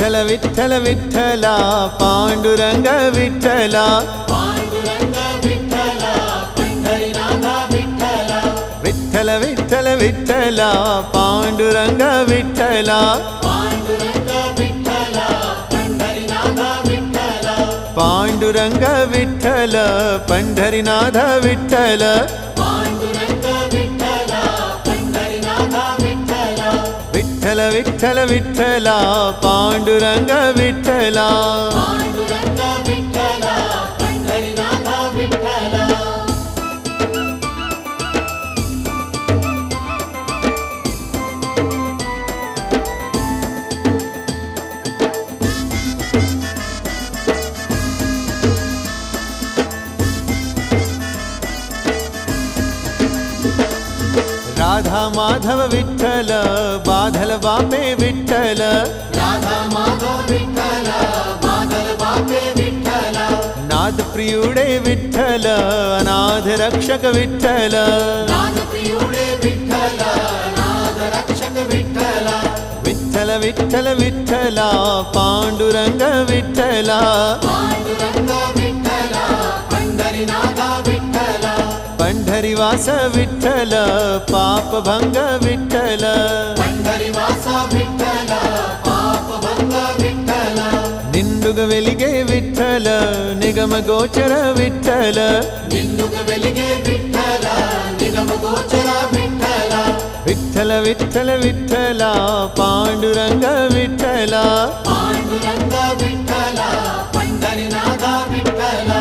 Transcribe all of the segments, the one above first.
विठ्ठल विठ्ठल विठ्ठला पांडुरंग विठ्ठला विठ्ठल विठ्ठल विठ्ठला पांडुरंग विठ्ठला पांडुरंग विठ्ठल पंढरीनाथ विठ्ठल विठ्ठल विठ्ठल विठ्ठला पांडुरंग विठ्ठला राधा माधव विठ्ठल बाधल बापे विठ्ठल राधा माधव विठ्ठल बादल बापे विठ्ठल नाद प्रियुडे विठ्ठल अनाथ रक्षक विठ्ठल नाद प्रियुडे विठ्ठल नाद रक्षक विठ्ठल विठ्ठल विठ्ठल विठ्ठला पांडुरंग विठ्ठला पांडुरंग विठ्ठल पंढरीनाथ विठ्ठल पंढरीवास विठ्ठल पापभंग विठ्ठल पंढरीवास विठ्ठल पापभंग विठ्ठल निंदुग वेलिगे विठ्ठल निगम गोचर विठ्ठल निन्नुग वेलिगे विठ्ठल निगम गोचर विठ्ठल विठ्ठल विठ्ठल विठ्ठला पांडुरंग विठ्ठला पांडुरंग विठ्ठल पंढरीनाथ विठ्ठल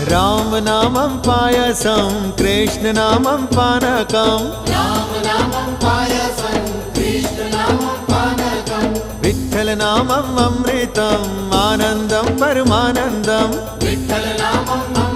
राम नामं पायसं कृष्ण नामं पानकं राम नामं पायसं कृष्ण नामं पानकं विठ्ठल नामं अमृतम् आनन्दं परमानन्दं विठ्ठल नामं